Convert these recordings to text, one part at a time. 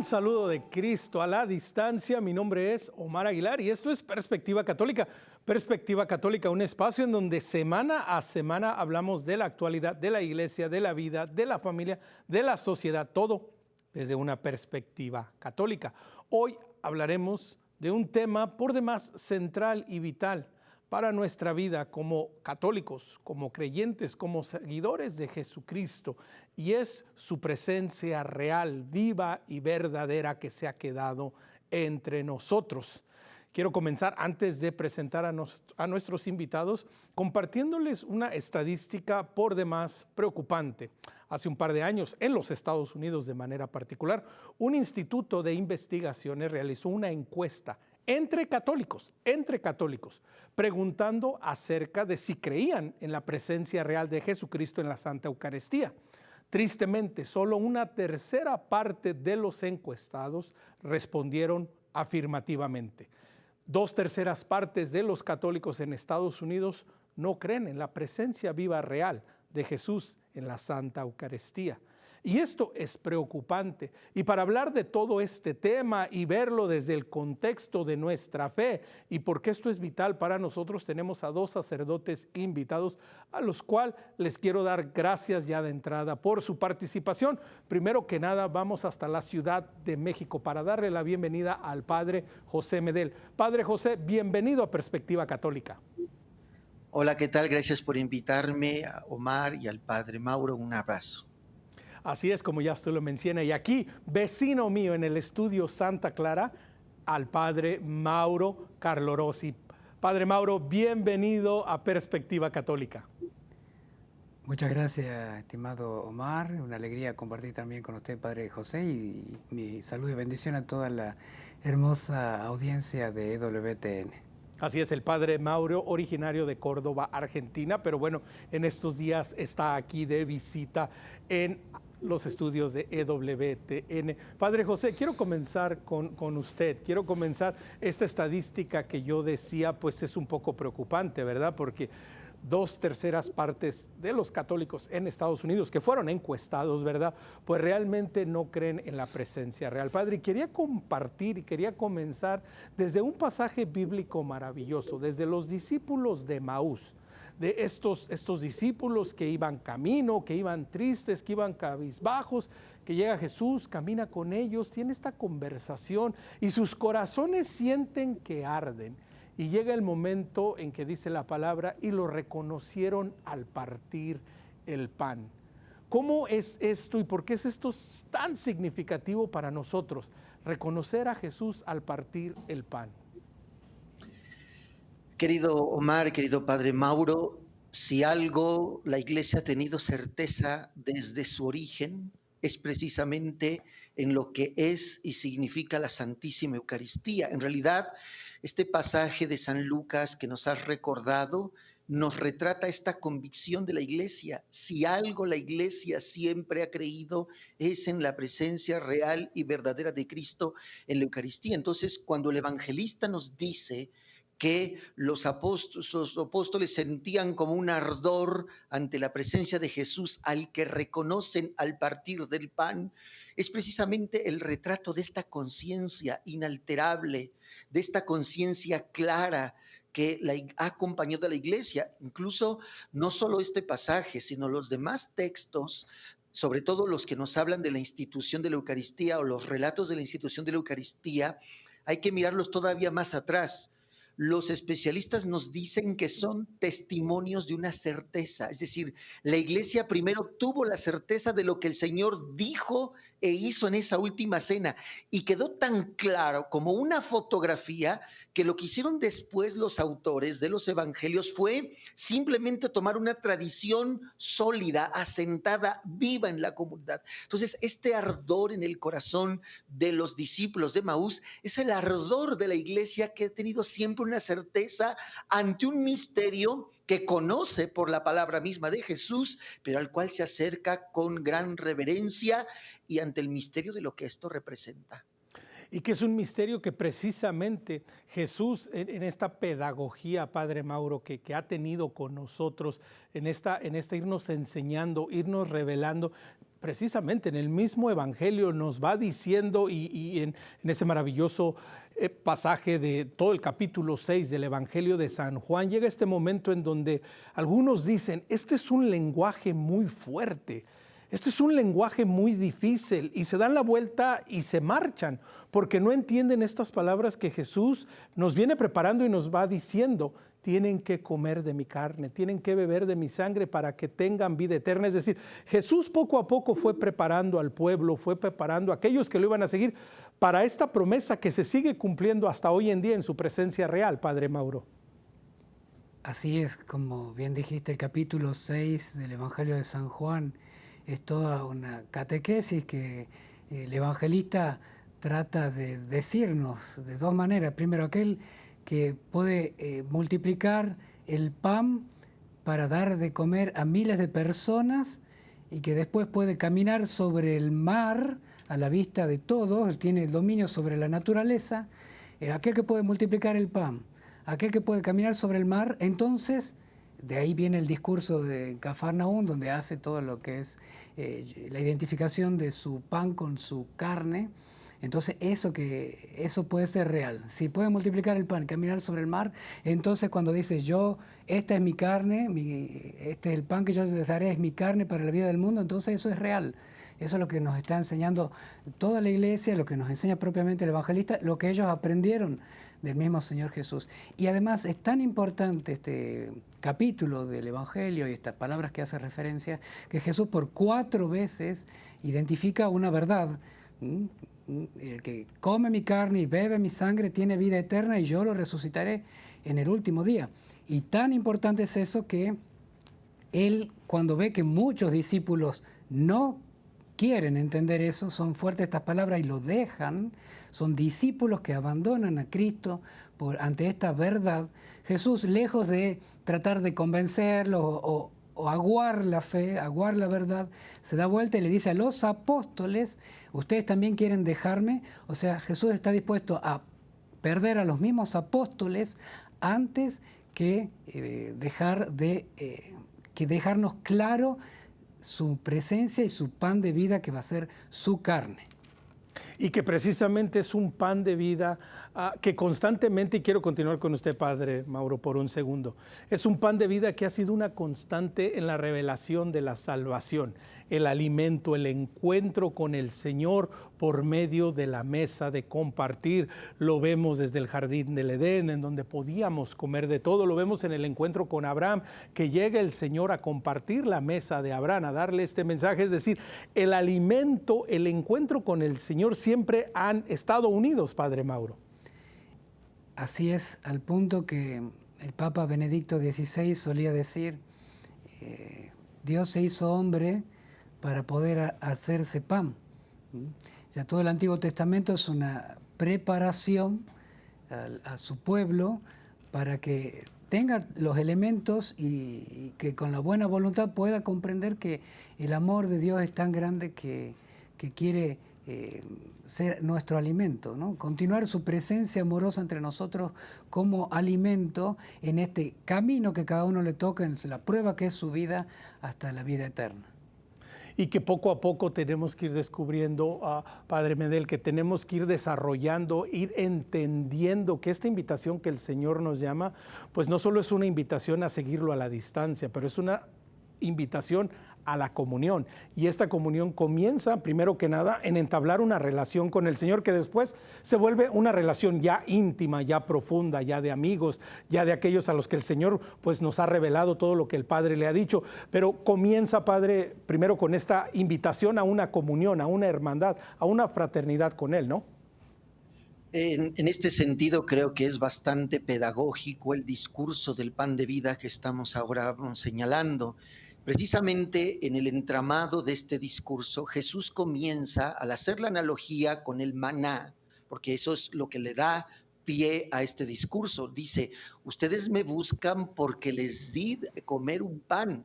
Un saludo de Cristo a la distancia. Mi nombre es Omar Aguilar y esto es Perspectiva Católica. Perspectiva Católica, un espacio en donde semana a semana hablamos de la actualidad, de la iglesia, de la vida, de la familia, de la sociedad, todo desde una perspectiva católica. Hoy hablaremos de un tema por demás central y vital para nuestra vida como católicos, como creyentes, como seguidores de Jesucristo, y es su presencia real, viva y verdadera que se ha quedado entre nosotros. Quiero comenzar, antes de presentar a nuestros invitados, compartiéndoles una estadística por demás preocupante. Hace un par de años, en los Estados Unidos de manera particular, un instituto de investigaciones realizó una encuesta entre católicos, preguntando acerca de si creían en la presencia real de Jesucristo en la Santa Eucaristía. Tristemente, solo una tercera parte de los encuestados respondieron afirmativamente. 2/3 partes de los católicos en Estados Unidos no creen en la presencia viva real de Jesús en la Santa Eucaristía. Y esto es preocupante. Y para hablar de todo este tema y verlo desde el contexto de nuestra fe y por qué esto es vital para nosotros, tenemos a 2 sacerdotes invitados a los cuales les quiero dar gracias ya de entrada por su participación. Primero que nada, vamos hasta la Ciudad de México para darle la bienvenida al Padre José Medel. Padre José, bienvenido a Perspectiva Católica. Hola, ¿qué tal? Gracias por invitarme, a Omar y al Padre Mauro. Un abrazo. Así es, como ya usted lo menciona. Y aquí, vecino mío en el estudio Santa Clara, al Padre Mauro Carlo Rossi. Padre Mauro, bienvenido a Perspectiva Católica. Muchas gracias, estimado Omar. Una alegría compartir también con usted, Padre José, y mi salud y bendición a toda la hermosa audiencia de EWTN. Así es, el Padre Mauro, originario de Córdoba, Argentina, pero bueno, en estos días está aquí de visita en los estudios de EWTN. Padre José, quiero comenzar con usted. Quiero comenzar esta estadística que yo decía, pues es un poco preocupante, ¿verdad? Porque 2/3 partes de los católicos en Estados Unidos que fueron encuestados, ¿verdad? Pues realmente no creen en la presencia real. Padre, quería compartir y quería comenzar desde un pasaje bíblico maravilloso, desde los discípulos de Emaús, de estos discípulos que iban camino, que iban tristes, que iban cabizbajos, que llega Jesús, camina con ellos, tiene esta conversación y sus corazones sienten que arden. Y llega el momento en que dice la palabra, y lo reconocieron al partir el pan. ¿Cómo es esto y por qué es esto tan significativo para nosotros? Reconocer a Jesús al partir el pan. Querido Omar, querido Padre Mauro, si algo la Iglesia ha tenido certeza desde su origen, es precisamente en lo que es y significa la Santísima Eucaristía. En realidad, este pasaje de San Lucas que nos has recordado nos retrata esta convicción de la Iglesia. Si algo la Iglesia siempre ha creído es en la presencia real y verdadera de Cristo en la Eucaristía. Entonces, cuando el evangelista nos dice que los apóstoles sentían como un ardor ante la presencia de Jesús al que reconocen al partir del pan, es precisamente el retrato de esta conciencia inalterable, de esta conciencia clara que ha acompañado a la Iglesia. Incluso no solo este pasaje, sino los demás textos, sobre todo los que nos hablan de la institución de la Eucaristía o los relatos de la institución de la Eucaristía, hay que mirarlos todavía más atrás. Los especialistas nos dicen que son testimonios de una certeza, es decir, la Iglesia primero tuvo la certeza de lo que el Señor dijo e hizo en esa última cena y quedó tan claro como una fotografía que lo que hicieron después los autores de los evangelios fue simplemente tomar una tradición sólida, asentada, viva en la comunidad. Entonces, este ardor en el corazón de los discípulos de Emaús es el ardor de la Iglesia que ha tenido siempre una certeza ante un misterio que conoce por la palabra misma de Jesús, pero al cual se acerca con gran reverencia y ante el misterio de lo que esto representa. Y que es un misterio que precisamente Jesús en esta pedagogía, Padre Mauro, que ha tenido con nosotros, en esta irnos enseñando, irnos revelando, precisamente en el mismo Evangelio nos va diciendo, y en ese maravilloso pasaje de todo el capítulo 6 del Evangelio de San Juan, llega este momento en donde algunos dicen, este es un lenguaje muy fuerte, este es un lenguaje muy difícil, y se dan la vuelta y se marchan, porque no entienden estas palabras que Jesús nos viene preparando y nos va diciendo. Tienen que comer de mi carne, tienen que beber de mi sangre para que tengan vida eterna. Es decir, Jesús poco a poco fue preparando al pueblo, fue preparando a aquellos que lo iban a seguir para esta promesa que se sigue cumpliendo hasta hoy en día en su presencia real, Padre Mauro. Así es, como bien dijiste, el capítulo 6 del Evangelio de San Juan es toda una catequesis que el evangelista trata de decirnos de dos maneras. Primero, aquel que puede multiplicar el pan para dar de comer a miles de personas y que después puede caminar sobre el mar a la vista de todos, él tiene el dominio sobre la naturaleza, aquel que puede multiplicar el pan, aquel que puede caminar sobre el mar. Entonces, de ahí viene el discurso de Cafarnaúm, donde hace todo lo que es la identificación de su pan con su carne. Entonces eso puede ser real. Si puede multiplicar el pan, caminar sobre el mar, entonces cuando dice esta es mi carne, este es el pan que yo les daré, es mi carne para la vida del mundo, entonces eso es real. Eso es lo que nos está enseñando toda la iglesia, lo que nos enseña propiamente el evangelista, lo que ellos aprendieron del mismo Señor Jesús. Y además es tan importante este capítulo del Evangelio y estas palabras que hace referencia, que Jesús por 4 veces identifica una verdad. El que come mi carne y bebe mi sangre tiene vida eterna y yo lo resucitaré en el último día. Y tan importante es eso que él, cuando ve que muchos discípulos no quieren entender eso, son fuertes estas palabras y lo dejan, son discípulos que abandonan a Cristo ante esta verdad. Jesús, lejos de tratar de convencerlos o aguar la fe, aguar la verdad, se da vuelta y le dice a los apóstoles, ustedes también quieren dejarme. O sea, Jesús está dispuesto a perder a los mismos apóstoles antes que dejarnos claro su presencia y su pan de vida que va a ser su carne. Y que precisamente es un pan de vida que constantemente, y quiero continuar con usted, Padre Mauro, por un segundo, es un pan de vida que ha sido una constante en la revelación de la salvación, el alimento, el encuentro con el Señor por medio de la mesa de compartir. Lo vemos desde el jardín del Edén, en donde podíamos comer de todo. Lo vemos en el encuentro con Abraham, que llega el Señor a compartir la mesa de Abraham, a darle este mensaje. Es decir, el alimento, el encuentro con el Señor siempre han estado unidos, Padre Mauro. Así es, al punto que el Papa Benedicto XVI solía decir, Dios se hizo hombre para poder hacerse pan. Ya todo el Antiguo Testamento es una preparación a su pueblo para que tenga los elementos y que con la buena voluntad pueda comprender que el amor de Dios es tan grande que quiere ser nuestro alimento, ¿no? Continuar su presencia amorosa entre nosotros como alimento en este camino que cada uno le toca, en la prueba que es su vida hasta la vida eterna. Y que poco a poco tenemos que ir descubriendo, Padre Medel, que tenemos que ir desarrollando, ir entendiendo que esta invitación que el Señor nos llama, pues no solo es una invitación a seguirlo a la distancia, pero es una invitación a la comunión. Y esta comunión comienza, primero que nada, en entablar una relación con el Señor, que después se vuelve una relación ya íntima, ya profunda, ya de amigos, ya de aquellos a los que el Señor pues nos ha revelado todo lo que el Padre le ha dicho. Pero comienza, Padre, primero con esta invitación a una comunión, a una hermandad, a una fraternidad con Él, ¿no? En este sentido, creo que es bastante pedagógico el discurso del pan de vida que estamos ahora señalando. Precisamente en el entramado de este discurso, Jesús comienza al hacer la analogía con el maná, porque eso es lo que le da pie a este discurso. Dice, ustedes me buscan porque les di de comer un pan,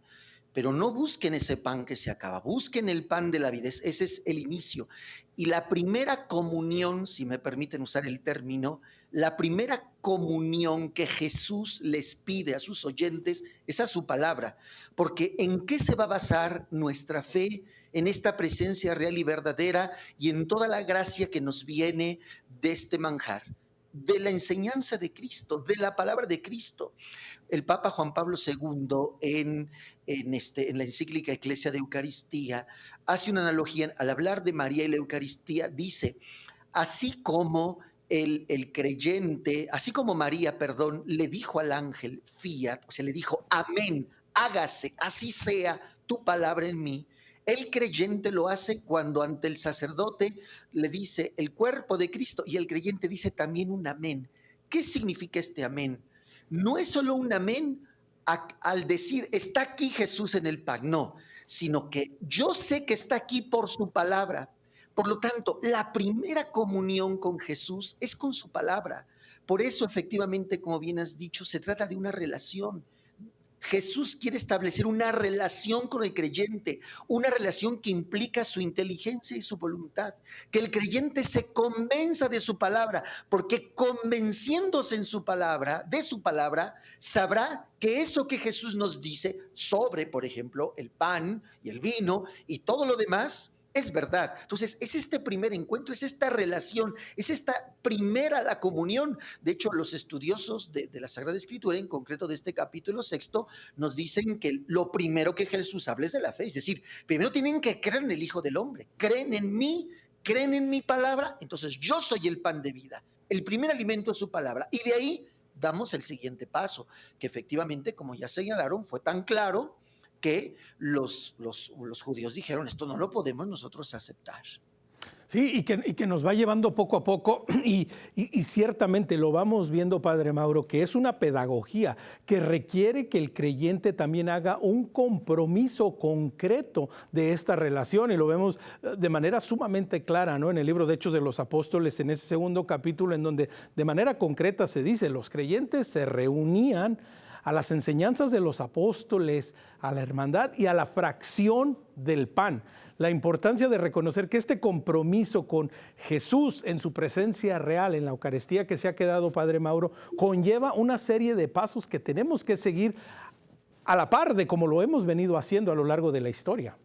pero no busquen ese pan que se acaba, busquen el pan de la vida, ese es el inicio. Y la primera comunión, si me permiten usar el término, la primera comunión que Jesús les pide a sus oyentes es a su palabra, porque ¿en qué se va a basar nuestra fe? En esta presencia real y verdadera y en toda la gracia que nos viene de este manjar, de la enseñanza de Cristo, de la palabra de Cristo. El Papa Juan Pablo II en la encíclica Ecclesia de Eucaristía hace una analogía al hablar de María y la Eucaristía, dice, así como el creyente, así como María, perdón, le dijo al ángel fiat, o sea, le dijo amén, hágase, así sea tu palabra en mí. El creyente lo hace cuando ante el sacerdote le dice el cuerpo de Cristo y el creyente dice también un amén. ¿Qué significa este amén? No es solo un amén al decir está aquí Jesús en el pan, no, sino que yo sé que está aquí por su palabra. Por lo tanto, la primera comunión con Jesús es con su palabra. Por eso, efectivamente, como bien has dicho, se trata de una relación. Jesús quiere establecer una relación con el creyente, una relación que implica su inteligencia y su voluntad, que el creyente se convenza de su palabra, porque convenciéndose en su palabra, de su palabra, sabrá que eso que Jesús nos dice sobre, por ejemplo, el pan y el vino y todo lo demás, es verdad. Entonces, es este primer encuentro, es esta relación, es esta primera la comunión. De hecho, los estudiosos de la Sagrada Escritura, en concreto de este capítulo 6, nos dicen que lo primero que Jesús habla es de la fe. Es decir, primero tienen que creer en el Hijo del Hombre. Creen en mí, creen en mi palabra, entonces yo soy el pan de vida. El primer alimento es su palabra. Y de ahí damos el siguiente paso, que efectivamente, como ya señalaron, fue tan claro que los judíos dijeron, esto no lo podemos nosotros aceptar. Sí, y que nos va llevando poco a poco y ciertamente lo vamos viendo, Padre Mauro, que es una pedagogía que requiere que el creyente también haga un compromiso concreto de esta relación y lo vemos de manera sumamente clara, ¿no? En el libro de Hechos de los Apóstoles, en ese segundo capítulo, en donde de manera concreta se dice, los creyentes se reunían a las enseñanzas de los apóstoles, a la hermandad y a la fracción del pan. La importancia de reconocer que este compromiso con Jesús en su presencia real, en la Eucaristía que se ha quedado, Padre Mauro, conlleva una serie de pasos que tenemos que seguir a la par de como lo hemos venido haciendo a lo largo de la historia.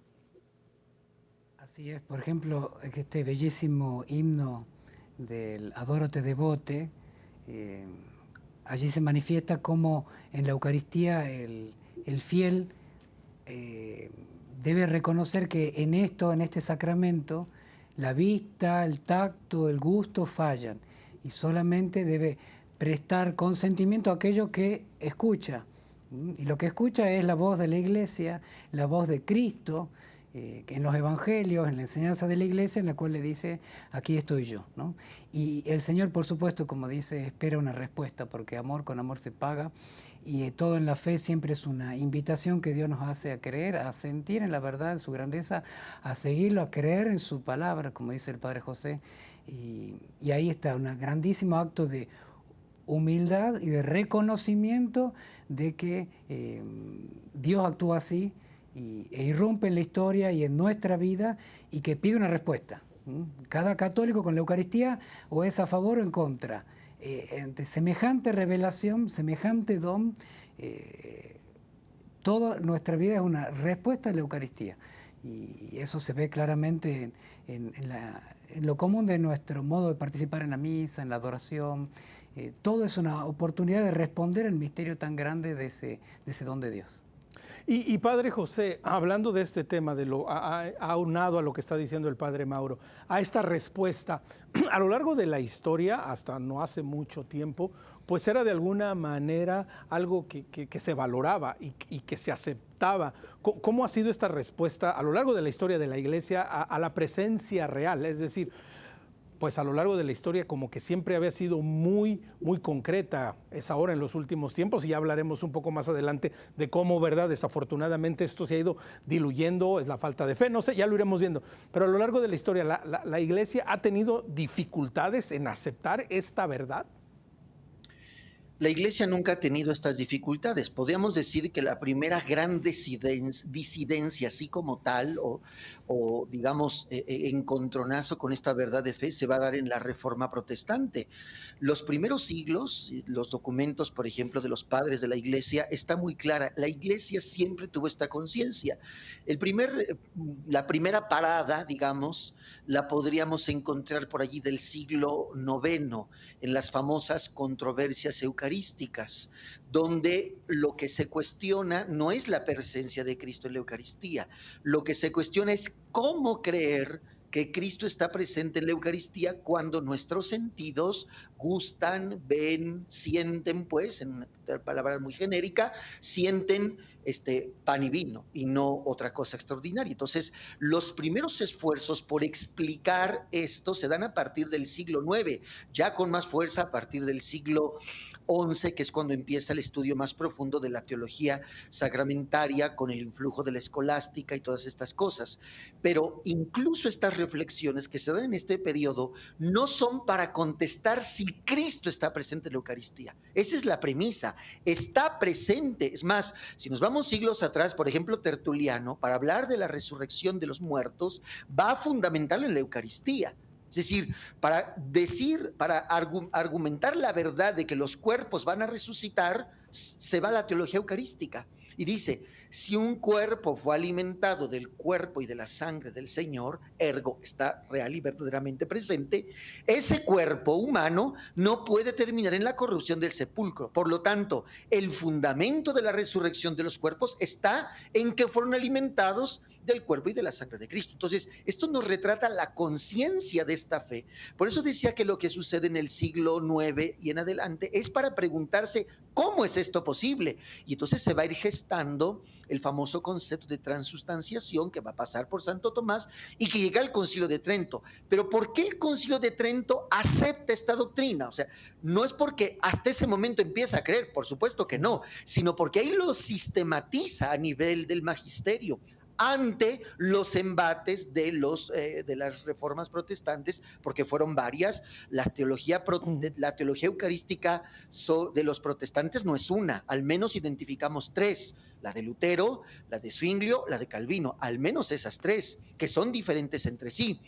Así es, por ejemplo, este bellísimo himno del Adórate Devote, allí se manifiesta cómo en la Eucaristía el fiel debe reconocer que en este sacramento, la vista, el tacto, el gusto fallan y solamente debe prestar consentimiento a aquello que escucha. Y lo que escucha es la voz de la Iglesia, la voz de Cristo, que en los evangelios, en la enseñanza de la Iglesia, en la cual le dice, aquí estoy yo, ¿no? Y el Señor, por supuesto, como dice, espera una respuesta, porque amor con amor se paga, y todo en la fe siempre es una invitación que Dios nos hace a creer, a sentir en la verdad, en su grandeza, a seguirlo, a creer en su palabra, como dice el Padre José, y ahí está un grandísimo acto de humildad y de reconocimiento de que Dios actúa así, e irrumpe en la historia y en nuestra vida y que pide una respuesta. Cada católico con la Eucaristía o es a favor o en contra. Ante semejante revelación, semejante don, toda nuestra vida es una respuesta a la Eucaristía. Y eso se ve claramente en lo común de nuestro modo de participar en la misa, en la adoración. Todo es una oportunidad de responder al misterio tan grande de ese don de Dios. Y Padre José, hablando de este tema, aunado a lo que está diciendo el Padre Mauro, a esta respuesta, a lo largo de la historia, hasta no hace mucho tiempo, pues era de alguna manera algo que se valoraba y que se aceptaba. ¿Cómo ha sido esta respuesta a lo largo de la historia de la Iglesia a la presencia real? Es decir, pues a lo largo de la historia como que siempre había sido muy, muy concreta. Es ahora en los últimos tiempos y ya hablaremos un poco más adelante de cómo, ¿verdad? Desafortunadamente esto se ha ido diluyendo, es la falta de fe, no sé, ya lo iremos viendo. Pero a lo largo de la historia, ¿la Iglesia ha tenido dificultades en aceptar esta verdad? La Iglesia nunca ha tenido estas dificultades. Podríamos decir que la primera gran disidencia, así como tal, o digamos, encontronazo con esta verdad de fe, se va a dar en la Reforma Protestante. Los primeros siglos, los documentos, por ejemplo, de los padres de la Iglesia, está muy clara. La Iglesia siempre tuvo esta conciencia. La primera parada, digamos, la podríamos encontrar por allí del siglo IX, en las famosas controversias eucarísticas, donde lo que se cuestiona no es la presencia de Cristo en la Eucaristía, lo que se cuestiona es cómo creer que Cristo está presente en la Eucaristía cuando nuestros sentidos gustan, ven, sienten, pues, en una palabra muy genérica, sienten pan y vino y no otra cosa extraordinaria. Entonces, los primeros esfuerzos por explicar esto se dan a partir del siglo IX, ya con más fuerza a partir del siglo XI, que es cuando empieza el estudio más profundo de la teología sacramentaria con el influjo de la escolástica y todas estas cosas. Pero incluso estas reflexiones que se dan en este periodo no son para contestar si Cristo está presente en la Eucaristía. Esa es la premisa. Está presente. Es más, si nos vamos siglos atrás, por ejemplo, Tertuliano, para hablar de la resurrección de los muertos, va a fundamentarlo en la Eucaristía. Es decir, para argumentar la verdad de que los cuerpos van a resucitar, se va a la teología eucarística. Y dice, si un cuerpo fue alimentado del cuerpo y de la sangre del Señor, ergo está real y verdaderamente presente, ese cuerpo humano no puede terminar en la corrupción del sepulcro. Por lo tanto, el fundamento de la resurrección de los cuerpos está en que fueron alimentados del cuerpo y de la sangre de Cristo. Entonces, esto nos retrata la conciencia de esta fe. Por eso decía que lo que sucede en el siglo IX y en adelante es para preguntarse cómo es esto posible. Y entonces se va a ir gestando el famoso concepto de transustanciación que va a pasar por Santo Tomás y que llega al Concilio de Trento. Pero ¿por qué el Concilio de Trento acepta esta doctrina? O sea, no es porque hasta ese momento empieza a creer, por supuesto que no, sino porque ahí lo sistematiza a nivel del magisterio ante los embates de las reformas protestantes, porque fueron varias. La teología eucarística de los protestantes no es una, al menos identificamos tres: la de Lutero, la de Zwinglio, la de Calvino, al menos esas tres, que son diferentes entre sí.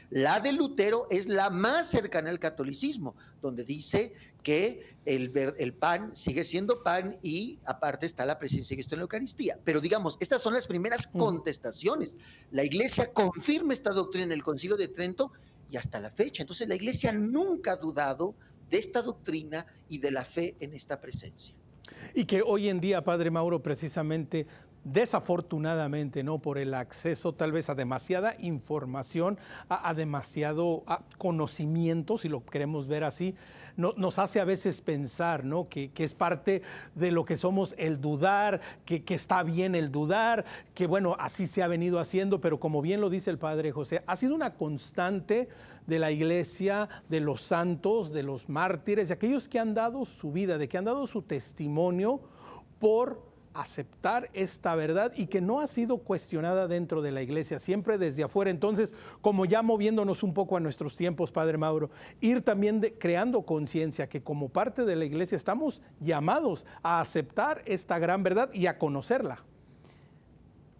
La de Lutero es la más cercana al catolicismo, donde dice que el pan sigue siendo pan y aparte está la presencia de Cristo en la Eucaristía. Pero digamos, estas son las primeras contestaciones. La Iglesia confirma esta doctrina en el Concilio de Trento y hasta la fecha. Entonces la Iglesia nunca ha dudado de esta doctrina y de la fe en esta presencia. Y que hoy en día, Padre Mauro, precisamente, desafortunadamente, ¿no?, por el acceso tal vez a demasiada información, a demasiado conocimiento, si lo queremos ver así, nos hace a veces pensar, ¿no?, que es parte de lo que somos el dudar, que está bien el dudar, que bueno, así se ha venido haciendo, pero como bien lo dice el Padre José, ha sido una constante de la Iglesia, de los santos, de los mártires, de aquellos que han dado su vida, de que han dado su testimonio por aceptar esta verdad y que no ha sido cuestionada dentro de la Iglesia, siempre desde afuera. Entonces, como ya moviéndonos un poco a nuestros tiempos, Padre Mauro, ir también creando conciencia que como parte de la Iglesia estamos llamados a aceptar esta gran verdad y a conocerla.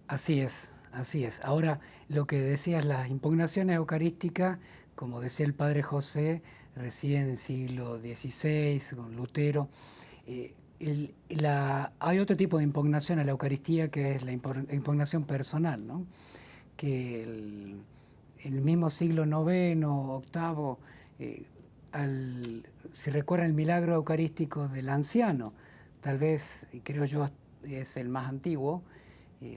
Así es, así es. Ahora, lo que decías, las impugnaciones eucarísticas, como decía el Padre José, recién en el siglo XVI, con Lutero, hay otro tipo de impugnación a la Eucaristía, que es la impugnación personal, ¿no? Que el mismo siglo IX, VIII, si recuerdan el milagro eucarístico del anciano, tal vez, y creo yo, es el más antiguo,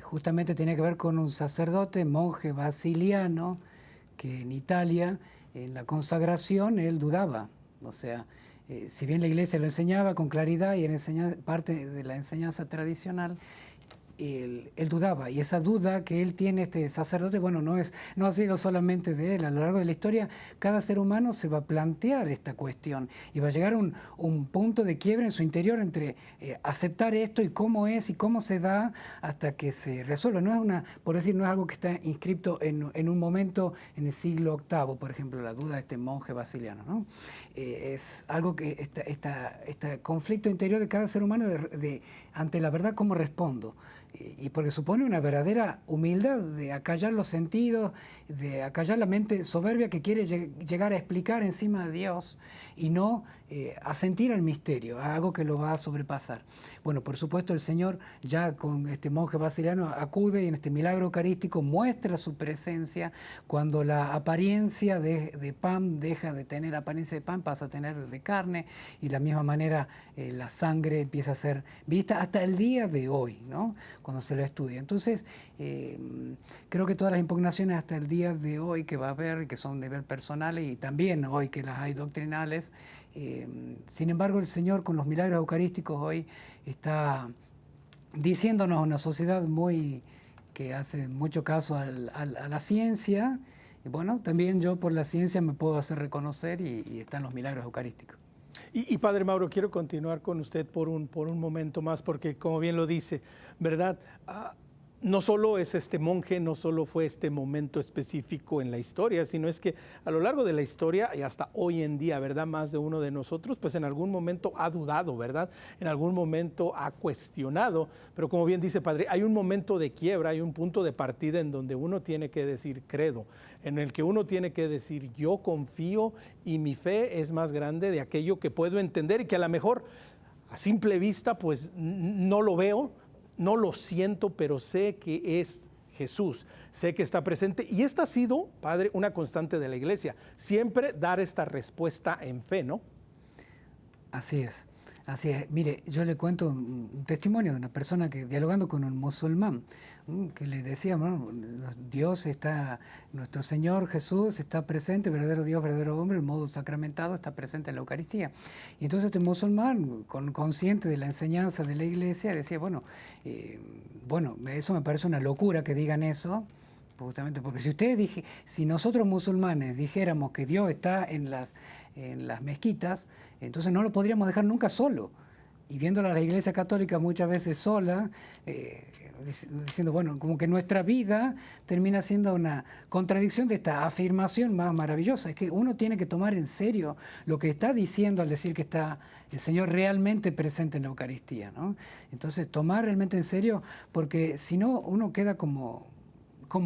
justamente tiene que ver con un sacerdote, monje basiliano, que en Italia, en la consagración, él dudaba. O sea, si bien la Iglesia lo enseñaba con claridad y era parte de la enseñanza tradicional, él dudaba, y esa duda que él tiene, este sacerdote, bueno, no ha sido solamente de él. A lo largo de la historia, cada ser humano se va a plantear esta cuestión y va a llegar a un punto de quiebre en su interior entre aceptar esto y cómo es y cómo se da hasta que se resuelva. No es por decir, no es algo que está inscripto en un momento en el siglo VIII, por ejemplo, la duda de este monje basiliano, ¿no? Es algo que este conflicto interior de cada ser humano ante la verdad, ¿cómo respondo? Y porque supone una verdadera humildad de acallar los sentidos, de acallar la mente soberbia que quiere llegar a explicar encima de Dios y no asentir al misterio, a algo que lo va a sobrepasar. Bueno, por supuesto el Señor ya con este monje basiliano acude y en este milagro eucarístico muestra su presencia cuando la apariencia de pan deja de tener apariencia de pan, pasa a tener de carne, y de la misma manera la sangre empieza a ser vista hasta el día de hoy, ¿no? Cuando se lo estudia. Entonces, creo que todas las impugnaciones hasta el día de hoy que va a haber, que son de nivel personal y también hoy que las hay doctrinales, sin embargo el Señor con los milagros eucarísticos hoy está diciéndonos a una sociedad que hace mucho caso a la ciencia, y bueno, también yo por la ciencia me puedo hacer reconocer y están los milagros eucarísticos. Y Padre Mauro, quiero continuar con usted por un momento más, porque como bien lo dice, ¿verdad? No solo es este monje, no solo fue este momento específico en la historia, sino es que a lo largo de la historia y hasta hoy en día, ¿verdad? Más de uno de nosotros, pues en algún momento ha dudado, ¿verdad? En algún momento ha cuestionado, pero como bien dice Padre, hay un momento de quiebra, hay un punto de partida en donde uno tiene que decir credo, en el que uno tiene que decir yo confío y mi fe es más grande de aquello que puedo entender y que a lo mejor a simple vista pues no lo veo, no lo siento, pero sé que es Jesús, sé que está presente. Y esta ha sido, Padre, una constante de la Iglesia, siempre dar esta respuesta en fe, ¿no? Así es, así es. Mire, yo le cuento un testimonio de una persona que dialogando con un musulmán, que le decía, bueno, Dios está, nuestro Señor Jesús está presente, verdadero Dios, verdadero hombre, en modo sacramentado, está presente en la Eucaristía. Y entonces este musulmán, consciente de la enseñanza de la Iglesia, decía, bueno, eso me parece una locura que digan eso, justamente porque si nosotros musulmanes dijéramos que Dios está en las mezquitas, entonces no lo podríamos dejar nunca solo. Y viéndola a la Iglesia Católica muchas veces sola, diciendo, bueno, como que nuestra vida termina siendo una contradicción de esta afirmación más maravillosa. Es que uno tiene que tomar en serio lo que está diciendo al decir que está el Señor realmente presente en la Eucaristía, ¿no? Entonces, tomar realmente en serio, porque si no, uno queda como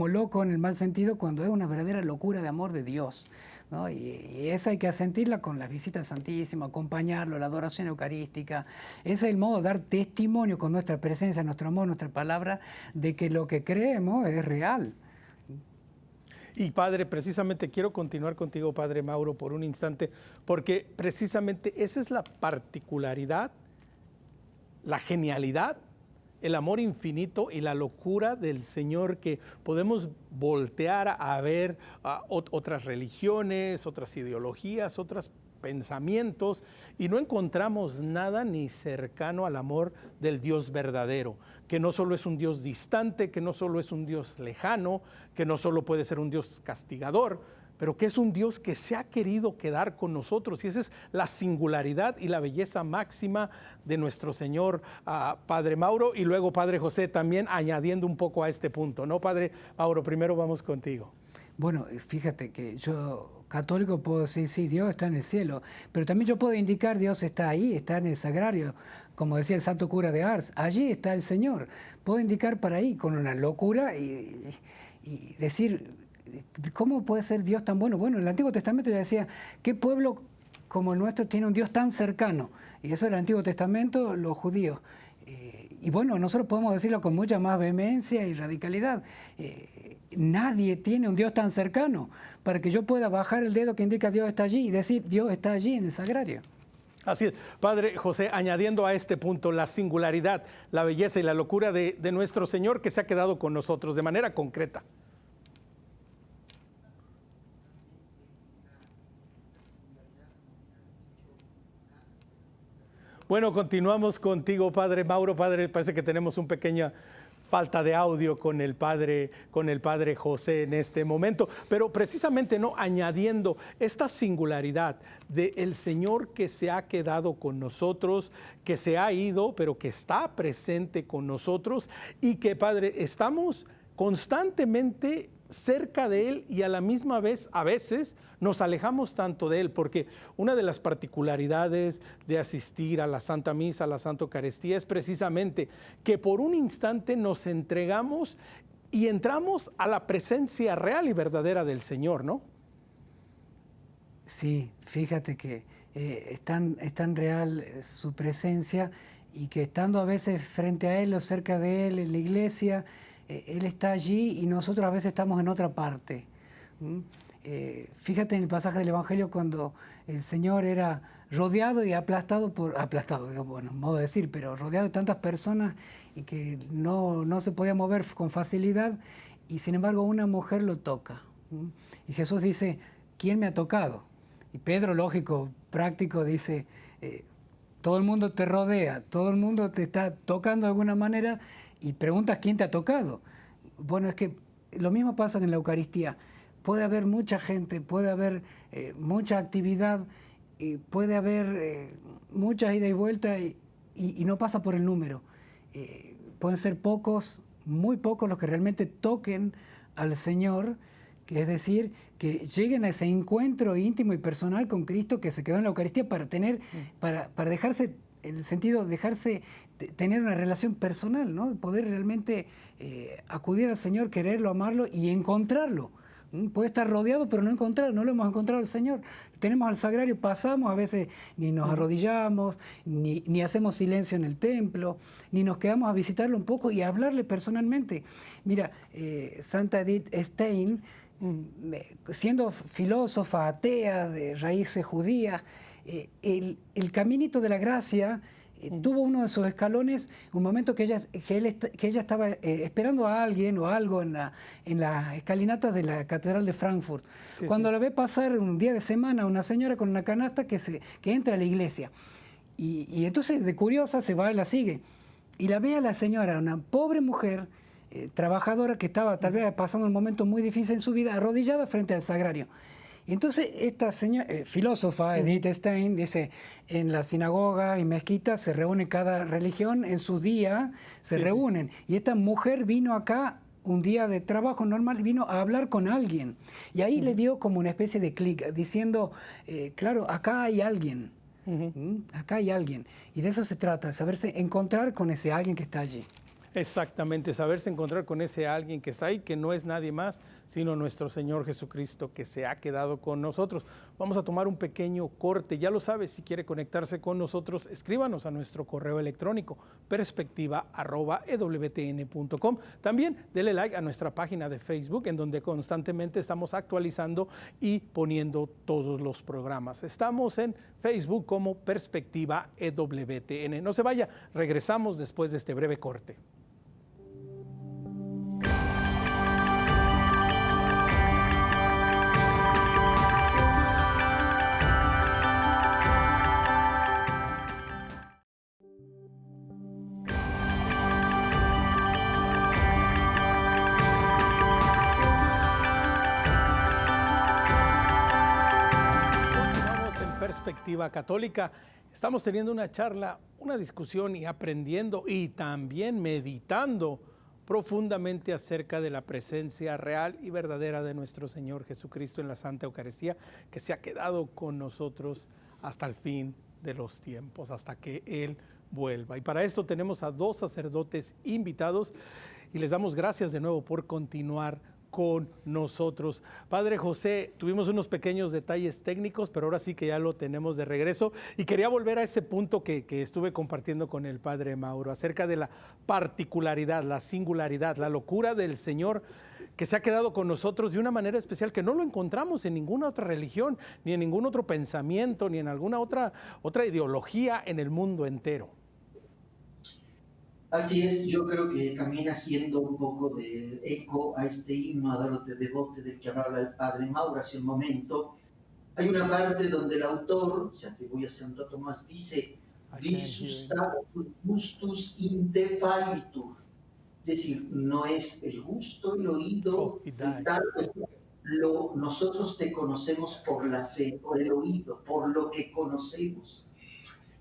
loco en el mal sentido cuando es una verdadera locura de amor de Dios, ¿no? Y esa hay que sentirla con las visitas al Santísimo, acompañarlo, la adoración eucarística. Ese es el modo de dar testimonio con nuestra presencia, nuestro amor, nuestra palabra, de que lo que creemos es real. Y Padre, precisamente quiero continuar contigo, Padre Mauro, por un instante, porque precisamente esa es la particularidad, la genialidad, el amor infinito y la locura del Señor, que podemos voltear a ver otras religiones, otras ideologías, otros pensamientos, y no encontramos nada ni cercano al amor del Dios verdadero, que no solo es un Dios distante, que no solo es un Dios lejano, que no solo puede ser un Dios castigador, pero que es un Dios que se ha querido quedar con nosotros. Y esa es la singularidad y la belleza máxima de nuestro Señor, Padre Mauro, y luego Padre José también añadiendo un poco a este punto, ¿no? Padre Mauro, primero vamos contigo. Bueno, fíjate que yo, católico, puedo decir, sí, Dios está en el cielo, pero también yo puedo indicar, Dios está ahí, está en el sagrario, como decía el santo cura de Ars, allí está el Señor. Puedo indicar para ahí con una locura y decir, ¿cómo puede ser Dios tan bueno? Bueno, en el Antiguo Testamento ya decía, ¿qué pueblo como el nuestro tiene un Dios tan cercano? Y eso era el Antiguo Testamento, los judíos. Y bueno, nosotros podemos decirlo con mucha más vehemencia y radicalidad. Nadie tiene un Dios tan cercano para que yo pueda bajar el dedo que indica Dios está allí y decir Dios está allí en el sagrario. Así es. Padre José, añadiendo a este punto la singularidad, la belleza y la locura de nuestro Señor que se ha quedado con nosotros de manera concreta. Bueno, continuamos contigo, Padre Mauro. Padre, parece que tenemos un pequeño falta de audio con el padre José en este momento, pero precisamente no añadiendo esta singularidad del Señor que se ha quedado con nosotros, que se ha ido, pero que está presente con nosotros y que, Padre, estamos constantemente cerca de Él y a la misma vez, a veces, nos alejamos tanto de Él, porque una de las particularidades de asistir a la Santa Misa, a la Santa Eucaristía, es precisamente que por un instante nos entregamos y entramos a la presencia real y verdadera del Señor, ¿no? Sí, fíjate que es tan real su presencia y que estando a veces frente a Él o cerca de Él en la iglesia, Él está allí y nosotros a veces estamos en otra parte. Fíjate en el pasaje del Evangelio cuando el Señor era rodeado y aplastado bueno, modo de decir, pero rodeado de tantas personas y que no se podía mover con facilidad y sin embargo una mujer lo toca. Y Jesús dice, ¿quién me ha tocado? Y Pedro, lógico, práctico, dice, todo el mundo te rodea, todo el mundo te está tocando de alguna manera y preguntas quién te ha tocado. Bueno, es que lo mismo pasa en la Eucaristía. Puede haber mucha gente, puede haber mucha actividad, puede haber muchas ida y vuelta y no pasa por el número. Pueden ser pocos, muy pocos los que realmente toquen al Señor, que es decir, que lleguen a ese encuentro íntimo y personal con Cristo que se quedó en la Eucaristía para dejarse, en el sentido de dejarse tener una relación personal, ¿no? Poder realmente acudir al Señor, quererlo, amarlo y encontrarlo. Puede estar rodeado, pero no lo hemos encontrado al Señor. Tenemos al sagrario, pasamos, a veces ni nos arrodillamos, ni hacemos silencio en el templo, ni nos quedamos a visitarlo un poco y a hablarle personalmente. Mira, Santa Edith Stein, siendo filósofa, atea, de raíces judías, el caminito de la gracia tuvo uno de sus escalones, un momento que ella estaba esperando a alguien o algo en la escalinata de la Catedral de Frankfurt. Sí, cuando la ve pasar un día de semana una señora con una canasta que entra a la iglesia. Y entonces, de curiosa, se va y la sigue. Y la ve a la señora, una pobre mujer, trabajadora que estaba tal vez pasando un momento muy difícil en su vida, arrodillada frente al sagrario. Y entonces esta señora, filósofa, Edith Stein, dice, en la sinagoga y mezquita se reúne cada religión, en su día se reúnen. Y esta mujer vino acá un día de trabajo normal, vino a hablar con alguien. Y ahí le dio como una especie de clic, diciendo, claro, acá hay alguien. Acá hay alguien. Y de eso se trata, saberse encontrar con ese alguien que está allí. Exactamente, saberse encontrar con ese alguien que está ahí, que no es nadie más, sino nuestro Señor Jesucristo, que se ha quedado con nosotros. Vamos a tomar un pequeño corte. Ya lo sabe, si quiere conectarse con nosotros, escríbanos a nuestro correo electrónico, perspectiva@ewtn.com. También dele like a nuestra página de Facebook, en donde constantemente estamos actualizando y poniendo todos los programas. Estamos en Facebook como Perspectiva EWTN. No se vaya, regresamos después de este breve corte. Perspectiva Católica. Estamos teniendo una charla, una discusión y aprendiendo y también meditando profundamente acerca de la presencia real y verdadera de nuestro Señor Jesucristo en la Santa Eucaristía, que se ha quedado con nosotros hasta el fin de los tiempos, hasta que Él vuelva. Y para esto tenemos a dos sacerdotes invitados y les damos gracias de nuevo por continuar con nosotros. Padre José, tuvimos unos pequeños detalles técnicos, pero ahora sí que ya lo tenemos de regreso y quería volver a ese punto que estuve compartiendo con el Padre Mauro, acerca de la particularidad, la singularidad, la locura del Señor que se ha quedado con nosotros de una manera especial que no lo encontramos en ninguna otra religión, ni en ningún otro pensamiento, ni en alguna otra ideología en el mundo entero. Así es, yo creo que también haciendo un poco de eco a este himno a Darote Devote del que hablaba el Padre Mauro hace un momento, hay una parte donde el autor, se atribuye a Santo Tomás, dice, visus gustus in te fallitur, Es decir, no es el gusto, el oído, el tal, pues, nosotros te conocemos por la fe, por el oído, por lo que conocemos.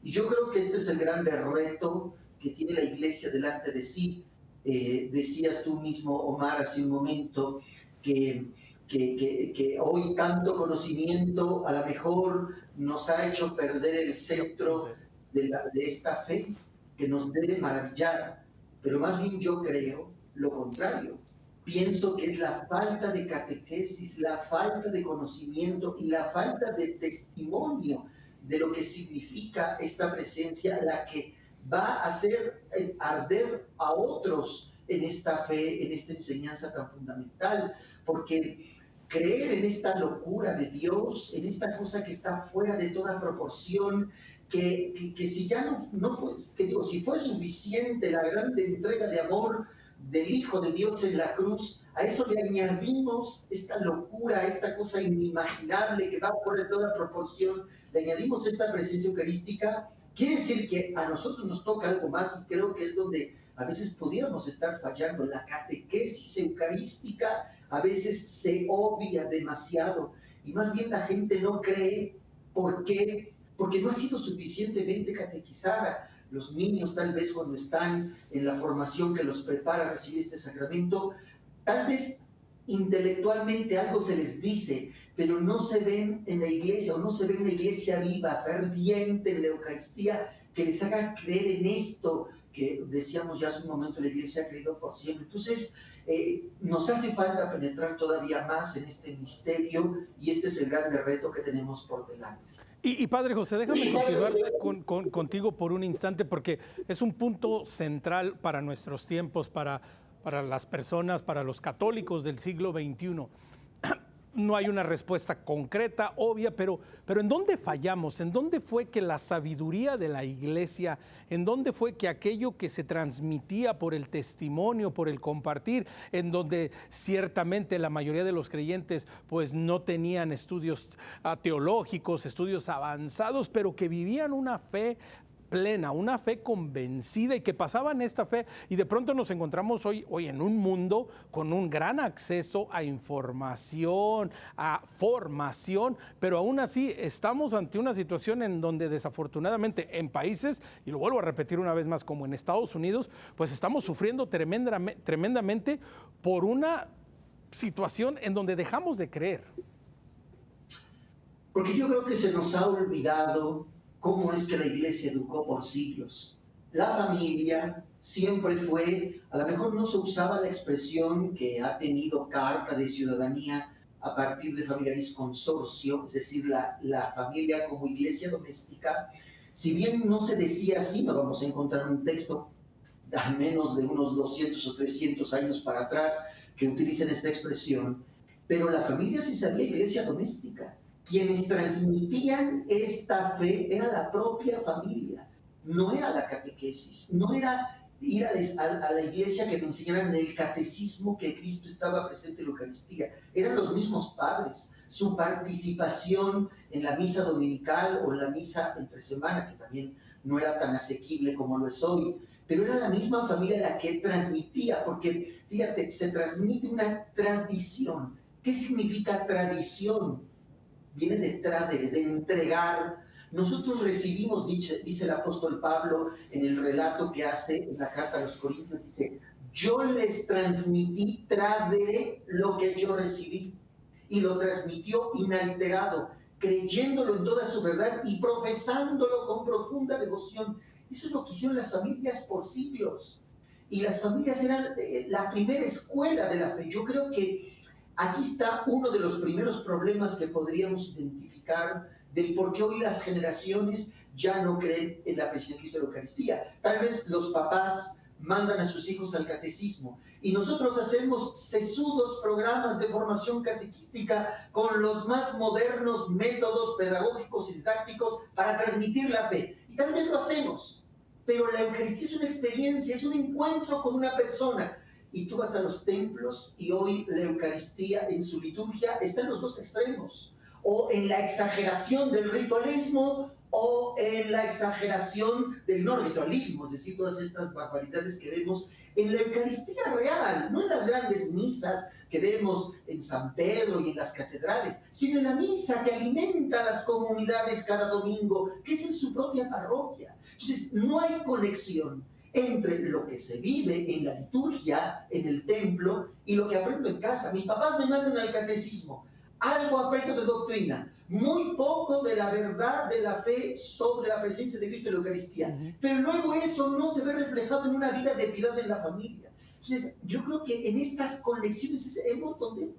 Y yo creo que este es el grande reto que tiene la iglesia delante de sí. Decías tú mismo, Omar, hace un momento, que hoy tanto conocimiento a lo mejor nos ha hecho perder el centro de esta fe que nos debe maravillar, pero más bien yo creo lo contrario. Pienso que es la falta de catequesis, la falta de conocimiento y la falta de testimonio de lo que significa esta presencia la que va a hacer arder a otros en esta fe, en esta enseñanza tan fundamental, porque creer en esta locura de Dios, en esta cosa que está fuera de toda proporción, que si ya no fue, que digo, si fue suficiente la grande entrega de amor del Hijo de Dios en la cruz, a eso le añadimos esta locura, esta cosa inimaginable que va fuera de toda proporción, le añadimos esta presencia eucarística, quiere decir que a nosotros nos toca algo más, y creo que es donde a veces pudiéramos estar fallando. La catequesis eucarística a veces se obvia demasiado, y más bien la gente no cree. ¿Por qué? Porque no ha sido suficientemente catequizada. Los niños, tal vez cuando están en la formación que los prepara a recibir este sacramento, tal vez intelectualmente algo se les dice, pero no se ven en la iglesia, o no se ve una iglesia viva, ferviente en la Eucaristía, que les haga creer en esto que decíamos ya hace un momento, la iglesia ha creído por siempre. Entonces, nos hace falta penetrar todavía más en este misterio, y este es el grande reto que tenemos por delante. Y Padre José, déjame continuar contigo por un instante, porque es un punto central para nuestros tiempos, para las personas, para los católicos del siglo XXI. No hay una respuesta concreta, obvia, pero ¿en dónde fallamos? ¿En dónde fue que la sabiduría de la iglesia, en dónde fue que aquello que se transmitía por el testimonio, por el compartir, en donde ciertamente la mayoría de los creyentes pues no tenían estudios teológicos, estudios avanzados, pero que vivían una fe plena, una fe convencida, y que pasaban esta fe, y de pronto nos encontramos hoy en un mundo con un gran acceso a información, a formación, pero aún así estamos ante una situación en donde desafortunadamente en países, y lo vuelvo a repetir una vez más, como en Estados Unidos, pues estamos sufriendo tremendamente por una situación en donde dejamos de creer. Porque yo creo que se nos ha olvidado cómo es que la iglesia educó por siglos. La familia siempre fue, a lo mejor no se usaba la expresión que ha tenido Carta de Ciudadanía a partir de Familiaris Consortio, es decir, la familia como iglesia doméstica. Si bien no se decía así, no vamos a encontrar un texto al menos de unos 200 o 300 años para atrás que utilicen esta expresión, pero la familia sí sabía iglesia doméstica. Quienes transmitían esta fe era la propia familia, no era la catequesis, no era ir a la iglesia que me enseñaran el catecismo que Cristo estaba presente en la Eucaristía, eran los mismos padres, su participación en la misa dominical o en la misa entre semana, que también no era tan asequible como lo es hoy, pero era la misma familia la que transmitía, porque fíjate, se transmite una tradición. ¿Qué significa tradición? Viene de entregar. Nosotros recibimos, dice el apóstol Pablo en el relato que hace en la carta a los Corintios, dice, yo les transmití, traderé lo que yo recibí, y lo transmitió inalterado, creyéndolo en toda su verdad y profesándolo con profunda devoción. Eso es lo que hicieron las familias por siglos, y las familias eran la primera escuela de la fe. Yo creo que aquí está uno de los primeros problemas que podríamos identificar del por qué hoy las generaciones ya no creen en la presencia de Cristo en la Eucaristía. Tal vez los papás mandan a sus hijos al catecismo y nosotros hacemos sesudos programas de formación catequística con los más modernos métodos pedagógicos y didácticos para transmitir la fe. Y tal vez lo hacemos, pero la Eucaristía es una experiencia, es un encuentro con una persona. Y tú vas a los templos y hoy la Eucaristía en su liturgia está en los dos extremos, o en la exageración del ritualismo o en la exageración del no ritualismo, es decir, todas estas barbaridades que vemos en la Eucaristía real, no en las grandes misas que vemos en San Pedro y en las catedrales, sino en la misa que alimenta a las comunidades cada domingo, que es en su propia parroquia. Entonces, no hay conexión entre lo que se vive en la liturgia, en el templo, y lo que aprendo en casa. Mis papás me mandan al catecismo, algo aprendo de doctrina, muy poco de la verdad de la fe sobre la presencia de Cristo en la Eucaristía. Pero luego eso no se ve reflejado en una vida de piedad en la familia. Entonces, yo creo que en estas conexiones es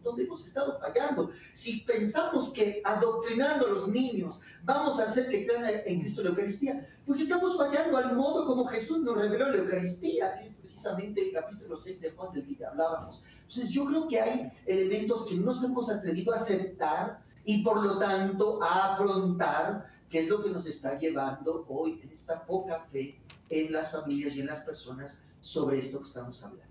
donde hemos estado fallando. Si pensamos que adoctrinando a los niños vamos a hacer que crean en Cristo la Eucaristía, pues estamos fallando al modo como Jesús nos reveló la Eucaristía, que es precisamente el capítulo 6 de Juan del que ya hablábamos. Entonces, yo creo que hay elementos que no nos hemos atrevido a aceptar y por lo tanto a afrontar, que es lo que nos está llevando hoy en esta poca fe en las familias y en las personas sobre esto que estamos hablando.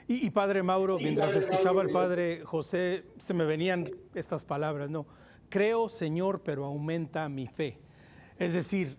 Y Padre Mauro, mientras escuchaba al Padre José, se me venían estas palabras, ¿no? Creo, Señor, pero aumenta mi fe. Es decir,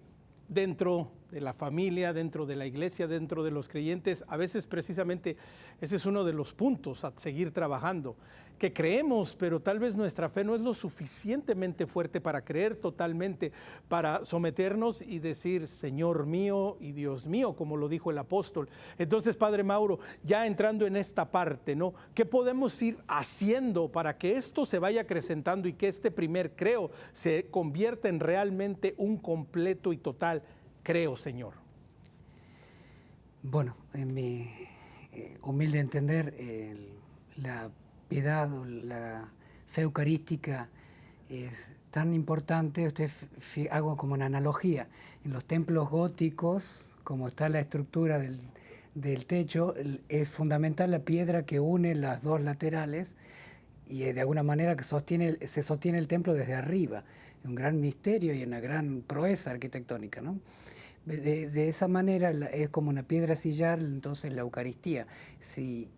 dentro de la familia, dentro de la iglesia, dentro de los creyentes, a veces precisamente ese es uno de los puntos a seguir trabajando, que creemos, pero tal vez nuestra fe no es lo suficientemente fuerte para creer totalmente, para someternos y decir, Señor mío y Dios mío, como lo dijo el apóstol. Entonces, Padre Mauro, ya entrando en esta parte, ¿no? ¿Qué podemos ir haciendo para que esto se vaya acrecentando y que este primer creo se convierta en realmente un completo y total creo, Señor? Bueno, en mi humilde entender, la piedad o la fe eucarística es tan importante. Hago como una analogía. En los templos góticos, como está la estructura del techo, es fundamental la piedra que une las dos laterales y de alguna manera que se sostiene el templo desde arriba. Es un gran misterio y una gran proeza arquitectónica, ¿no? De esa manera es como una piedra sillar, entonces la Eucaristía. Si